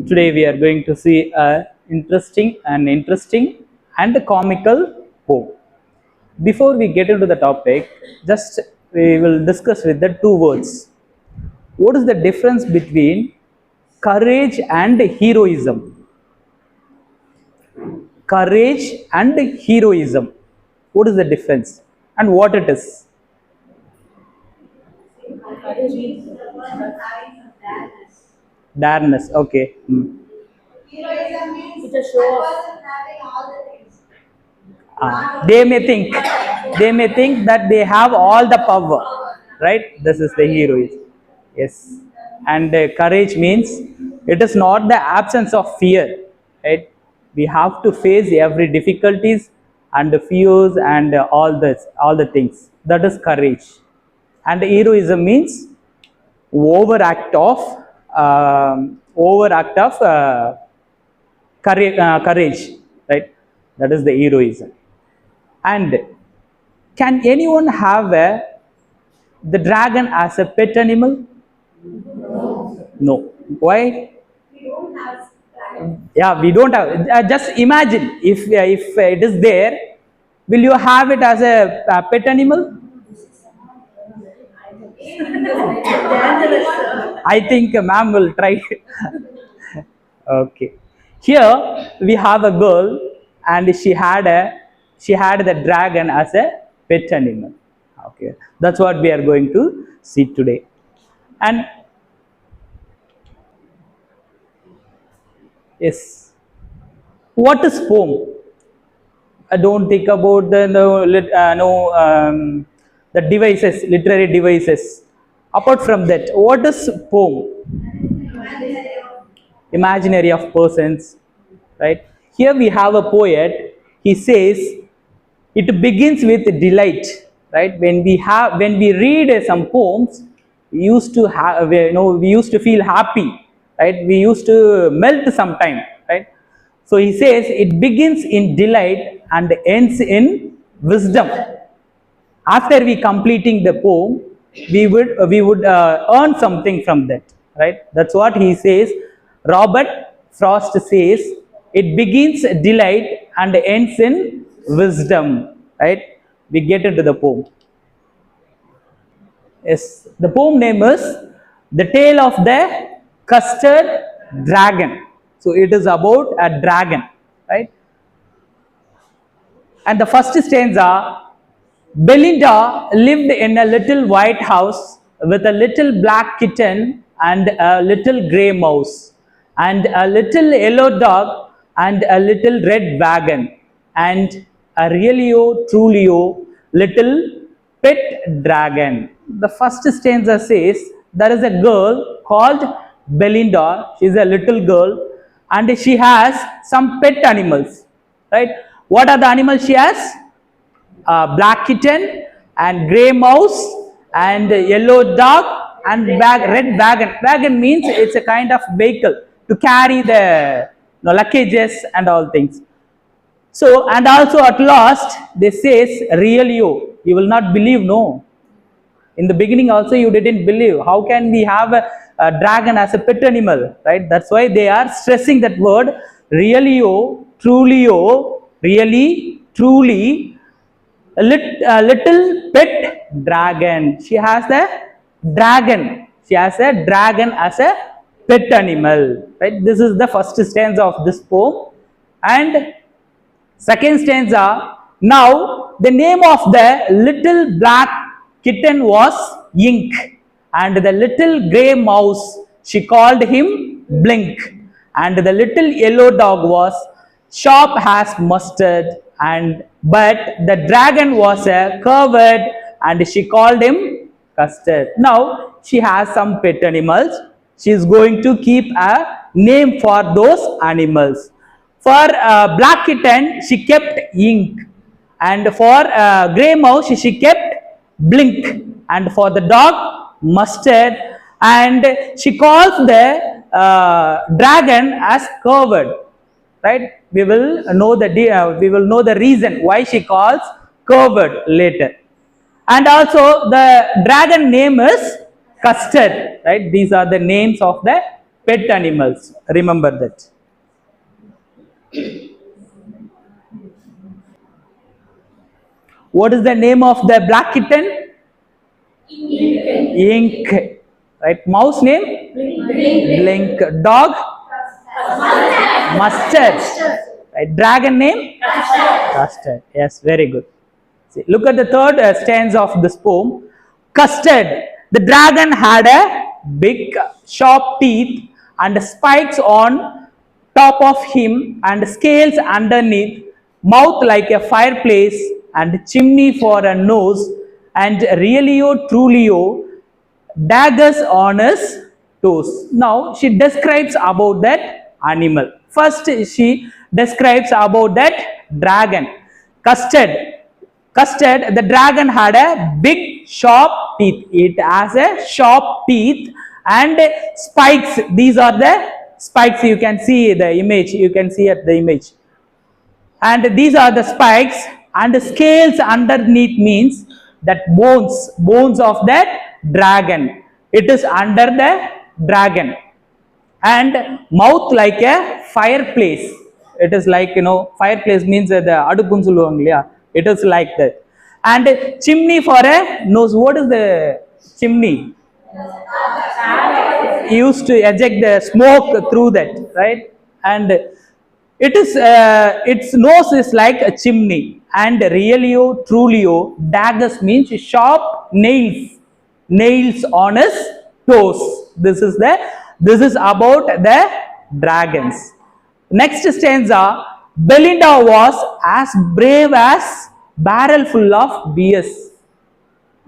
Today we are going to see a interesting and comical poem. Before we get into the topic, just we will discuss with the two words. What is the difference between courage and heroism? Courage and heroism. What is the difference and what it is? Dareness. Okay. They may think that they have all the power, right? This is the heroism. Yes. And courage means it is not the absence of fear, right? We have to face every difficulties and the fears and all the things. That is courage. And heroism means overact of courage, right? That is the heroism. And can anyone have the dragon as a pet animal? No. Why? Yeah, we don't have. Just imagine if it is there, will you have it as a pet animal? I think ma'am will try. Okay. Here we have a girl and she had the dragon as a pet animal. Okay. That's what we are going to see today. And yes, what is poem? Don't think about the devices, literary devices. Apart from that, what is poem? Imaginary of persons, right? Here we have a poet. He says it begins with delight, right? When we read some poems, we used to feel happy, right? We used to melt sometime, right? So he says it begins in delight and ends in wisdom. After we completing the poem, we would earn something from that, right? That's what he says. Robert Frost says it begins delight and ends in wisdom, right? We get into the poem. Yes, the poem name is The Tale of the Custard Dragon. So it is about a dragon, right? And the first stanza, Belinda lived in a little white house with a little black kitten and a little grey mouse and a little yellow dog and a little red wagon and a realio trulio little pet dragon. The first stanza says there is a girl called Belinda. She is a little girl and she has some pet animals, right? What are the animals she has? Black kitten and grey mouse and yellow dog and red wagon. Wagon means it's a kind of vehicle to carry the luggages and all things. So, and also at last they says realio. You will not believe, no. In the beginning also you didn't believe. How can we have a dragon as a pet animal, right? That's why they are stressing that word realio, trulio, really, truly, a little pet dragon. She has a dragon. She has a dragon as a pet animal, right? This is the first stanza of this poem. And second stanza, now the name of the little black kitten was Ink, and the little grey mouse, she called him Blink, and the little yellow dog was Sharp as Mustard, but the dragon was a coward and she called him Custard. Now she has some pet animals. She is going to keep a name for those animals. For black kitten, she kept Ink, and for grey mouse, she kept Blink, and for the dog, Mustard, and she calls the dragon as coward. Right? We will know the reason why she calls coward later. And also the dragon name is Custard, right? These are the names of the pet animals. Remember that. What is the name of the black kitten? Ink. Right. Mouse name? Blink. Dog? Mustard. Right. Dragon name? Custard. Yes, very good. See, look at the third stanza of this poem. Custard. The dragon had a big sharp teeth and spikes on top of him and scales underneath, mouth like a fireplace and chimney for a nose, and realio trulio, daggers on his toes. Now she describes about that animal. First she describes about that dragon. Custard, the dragon had a big sharp teeth. It has a sharp teeth and spikes. These are the spikes. You can see the image. You can see at the image. And these are the spikes, and scales underneath means that bones of that dragon. It is under the dragon. And mouth like a fireplace. It is like, fireplace means the adupun solluvaanga illaya. It is like that. And chimney for a nose. What is the chimney? Used to eject the smoke through that, right? And it is its nose is like a chimney. And realio trulio, daggers means sharp nails on his toes. This is about the dragons. Next stanza. Belinda was as brave as barrel full of beers.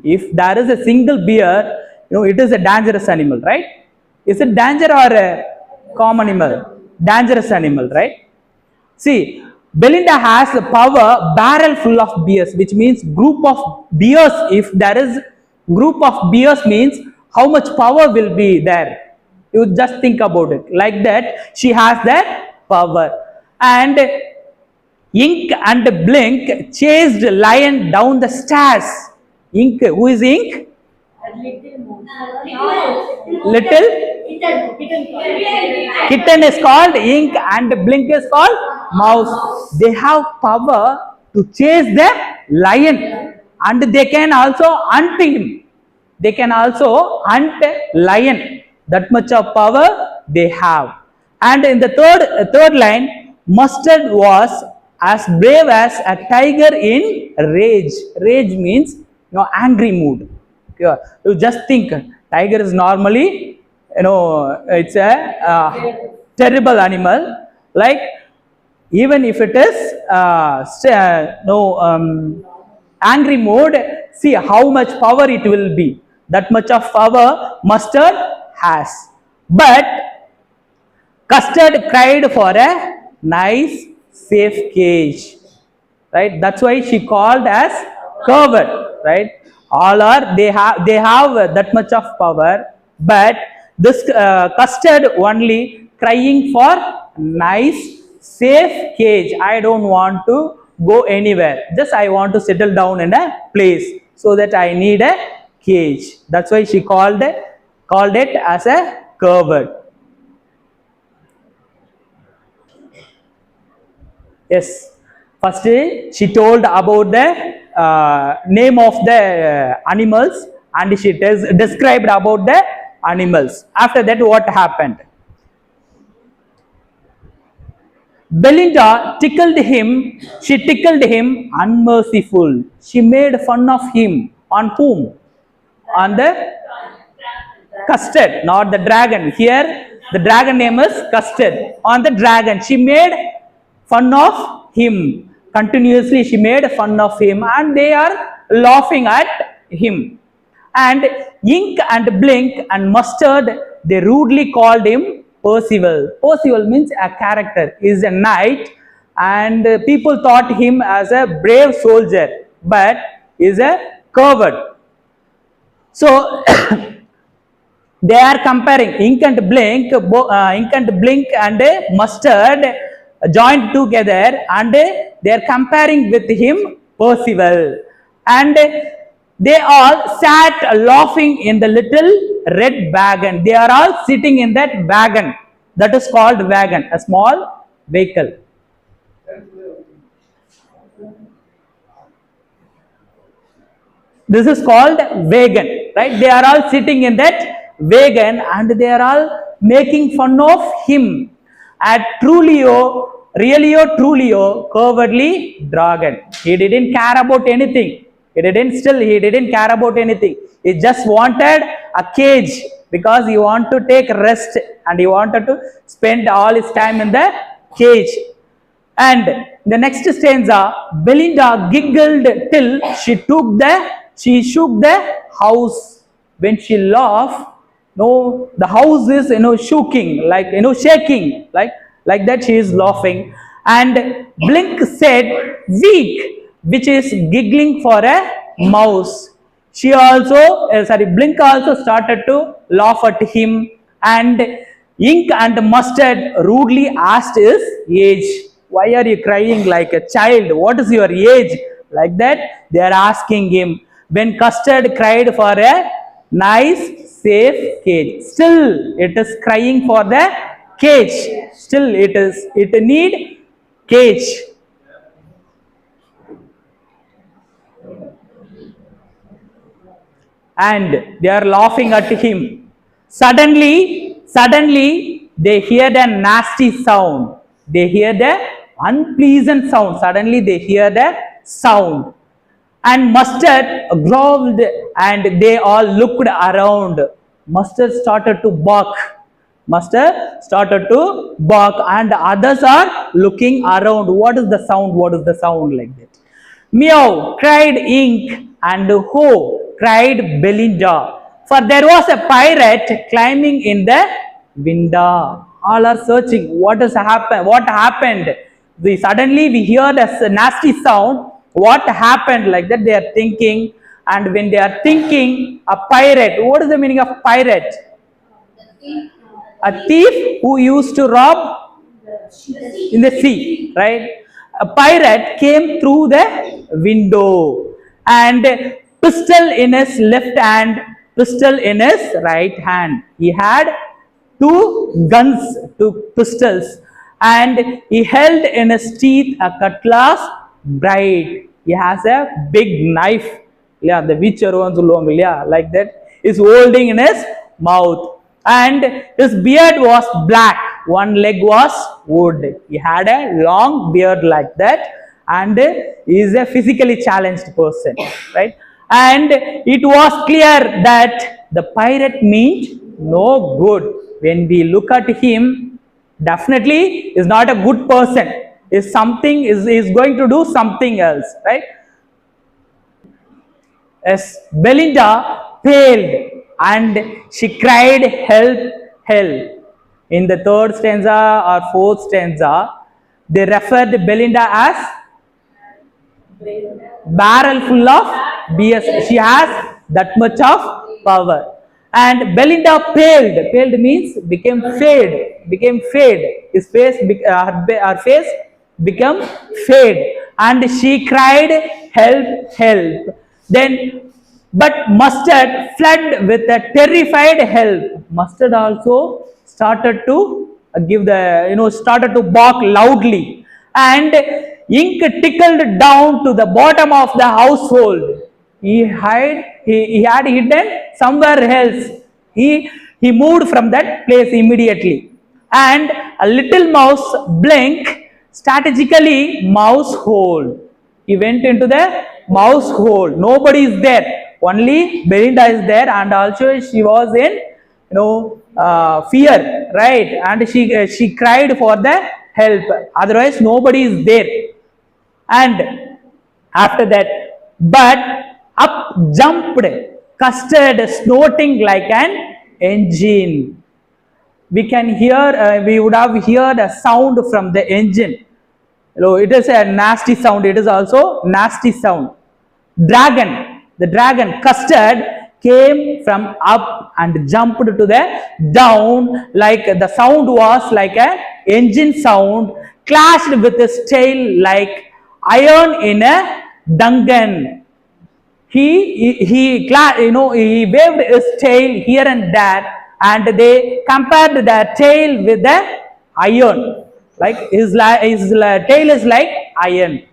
If there is a single beer, it is a dangerous animal, right? Is it danger or a common animal? Dangerous animal, right? See, Belinda has the power barrel full of beers, which means group of beers. If there is group of beers means how much power will be there? You just think about it. Like that, she has that power. And Ink and Blink chased lion down the stairs. Ink, who is Ink? Little kitten is called Ink and Blink is called mouse. They have power to chase the lion, and they can also hunt him. They can also hunt lion. That much of power they have. And in the third line, Mustard was as brave as a tiger in rage. Rage means angry mood. You just think tiger is normally it's a terrible animal. Like even if it is angry mood, see how much power it will be. That much of power Mustard has. But Custard cried for a nice safe cage, right? That's why she called as coward, right? They have that much of power, but this Custard only crying for nice safe cage. I don't want to go anywhere, just I want to settle down in a place, so that I need a cage. That's why she called it as a coward. Yes, first she told about the name of the animals, and she described about the animals. After that, what happened? Belinda tickled him. She tickled him unmerciful. She made fun of him. On whom? On the Custard, not the dragon. Here the dragon name is Custard. On the dragon, she made fun of him. Continuously she made fun of him, and they are laughing at him. And Ink and Blink and Mustard, they rudely called him Percival. Percival means a character, is a knight, and people thought him as a brave soldier, but is a coward. So they are comparing Ink and Blink and Mustard joined together, and they are comparing with him Percival. And They all sat laughing in the little red wagon. They are all sitting in that wagon. That is called wagon, a small vehicle. This is called wagon, right? They are all sitting in that wagon and they are all making fun of him. At Trulio, Realio Trulio, cowardly dragon. He didn't care about anything. He didn't care about anything. He just wanted a cage because he wanted to take rest and he wanted to spend all his time in the cage. And the next stanza, Belinda giggled till she shook the house. When she laughed, no, the house is shaking, like that she is laughing. And Blink said, weak, which is giggling for a mouse. She also, Blink also started to laugh at him, and Ink and Mustard rudely asked his age. Why are you crying like a child? What is your age? Like that, they are asking him. When Custard cried for a nice, safe cage. Still, it is crying for the cage. Still, it need cage. And they are laughing at him. Suddenly, they heard a nasty sound. They hear the unpleasant sound. Suddenly, they hear the sound. And Mustard growled and they all looked around. Mustard started to bark. And others are looking around. What is the sound? Like that? Meow, cried Ink, and ho, cried Belinda. For there was a pirate climbing in the window. All are searching. What happened? Suddenly we hear this nasty sound. What happened? Like that they are thinking. And when they are thinking, a pirate. What is the meaning of pirate? A thief who used to rob in the sea, right? A pirate came through the window and pistol in his left hand, pistol in his right hand. He had two guns, two pistols, and he held in his teeth a cutlass bright. He has a big knife. Yeah, the like that is holding in his mouth. And his beard was black. One leg was wood. He had a long beard like that, and he is a physically challenged person, right? And it was clear that the pirate meant no good. When we look at him, definitely is not a good person. Is going to do something else, right? As Belinda paled and she cried, help, help. In the third stanza or fourth stanza, they referred Belinda as barrel full of BS. She has that much of power. And Belinda paled. Paled means became fade. His face, her face became fade. And she cried, help, help. Then, but Mustard fled with a terrified help. Mustard also started to started to bark loudly. And Ink tickled down to the bottom of the household. He had hidden somewhere else. He moved from that place immediately. And a little mouse Blink strategically mouse hole. He went into the mouse hole. Nobody is there. Only Belinda is there, and also she was in fear, right? And she cried for the help. Otherwise, nobody is there. And after that, but up jumped Custard, snorting like an engine. We can hear. We would have heard a sound from the engine. It is a nasty sound. It is also nasty sound. The dragon Custard came from up and jumped to the down, like the sound was like a engine sound, clashed with his tail like iron in a dungeon. he waved his tail here and there, and they compared the tail with the iron, like his tail is like iron.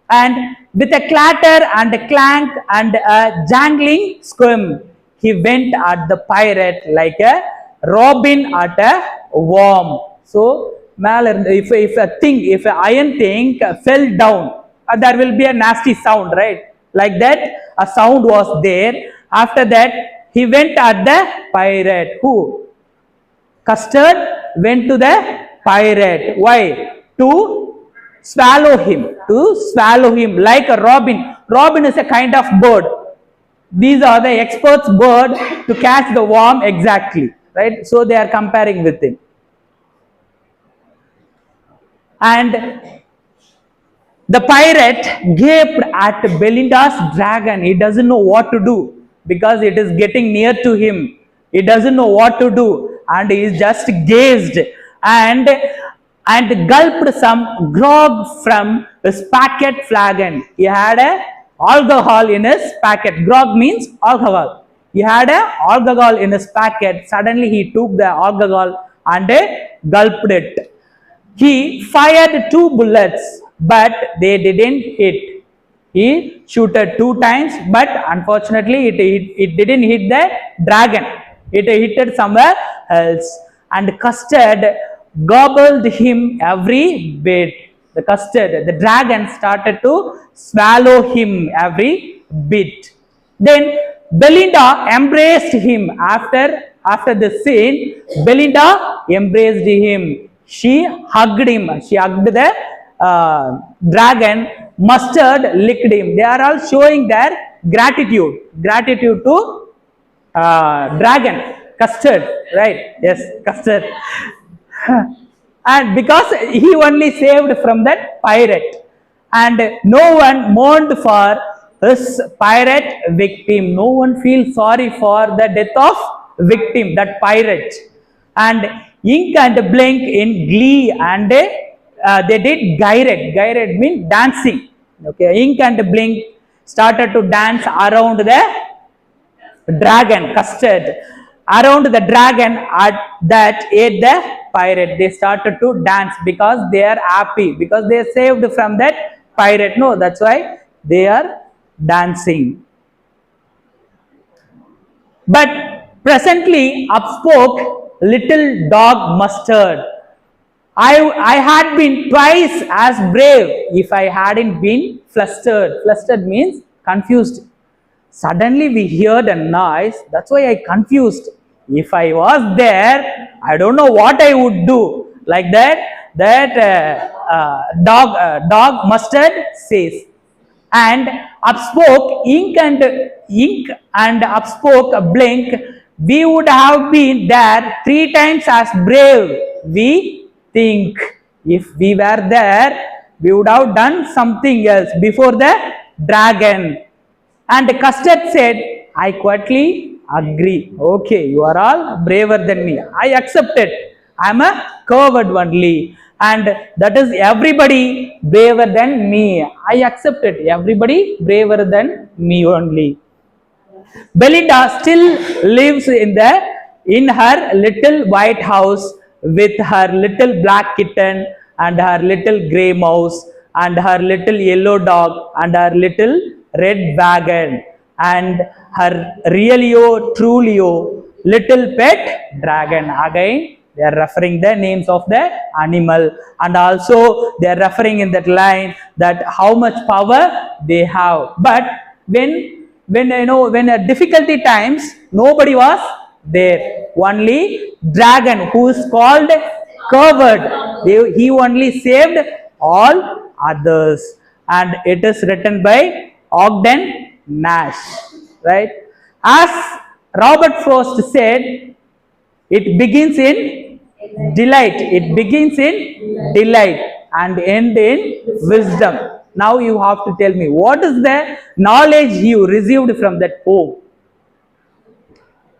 And with a clatter and a clank and a jangling scream, he went at the pirate like a robin at a worm. So, if an iron thing fell down, there will be a nasty sound, right? Like that, a sound was there. After that, he went at the pirate. Who? Custard went to the pirate. Why? To swallow him. To swallow him like a robin. Robin is a kind of bird. These are the experts' bird to catch the worm exactly. Right? So they are comparing with him. And the pirate gaped at Belinda's dragon. He doesn't know what to do because it is getting near to him. He doesn't know what to do, and he just gazed and gulped some grog from his packet flagon. He had a alcohol in his packet. Grog means alcohol. He had a alcohol in his packet. Suddenly he took the alcohol and gulped it. He fired 2 bullets, but they didn't hit. He shooted 2 times, but unfortunately it didn't hit the dragon. It hit somewhere else. And Custard gobbled him every bit. The Custard, the dragon, started to swallow him every bit. Then Belinda embraced him. After the scene, Belinda embraced him. She hugged him. She hugged the dragon. Mustard licked him. They are all showing their gratitude. Gratitude to dragon. Custard. Right? Yes, Custard. And because he only saved from that pirate. And no one mourned for his pirate victim. No one feels sorry for the death of victim, that pirate. And Ink and Blink in glee, and they did gyrate. Gyrate means dancing. Okay, Ink and Blink started to dance around the dragon, Custard. Around the dragon that ate the pirate. They started to dance because they are happy, because they saved from that pirate. No, that's why they are dancing. But presently upspoke little dog Mustard. I had been twice as brave if I hadn't been flustered. Flustered means confused. Suddenly we heard a noise. That's why I confused. If I was there, I don't know what I would do. Like that, dog Mustard says. And upspoke Ink and upspoke Blink. We would have been there 3 times as brave. We think if we were there, we would have done something else before the dragon. And Custard said, I quietly agree. Okay, you are all braver than me. I accept it. I am a coward only. And that is everybody braver than me. I accept it. Everybody braver than me only. Belinda still lives in her little white house with her little black kitten and her little grey mouse and her little yellow dog and her little red wagon and her realio trulio little pet dragon. Again they are referring the names of the animal, and also they are referring in that line that how much power they have. But when difficulty times, nobody was there. Only dragon, who is called coward, he only saved all others. And it is written by Ogden Nash, right? As Robert Frost said, it begins in delight. It begins in delight and end in wisdom. Now you have to tell me, what is the knowledge you received from that poem?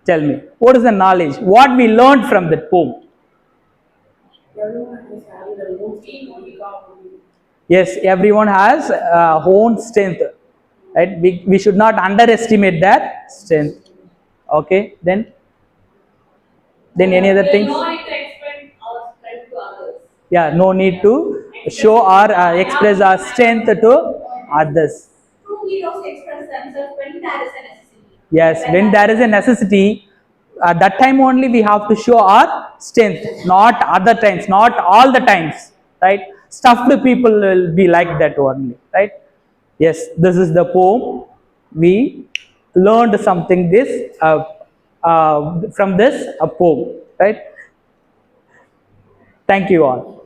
Tell me, what is the knowledge? What we learned from that poem? Yes, everyone has own strength. right? We should not underestimate their strength. Okay, then any other things? No need to explain our strength to others. Yeah, no need to show or express our strength to others. True heroes express themselves when there is a necessity. Yes, when there is a necessity, at that time only we have to show our strength, not other times, not all the times, right? Stuffed people will be like that only, right? Yes, this is the poem. We learned something from this poem, right? Thank you all.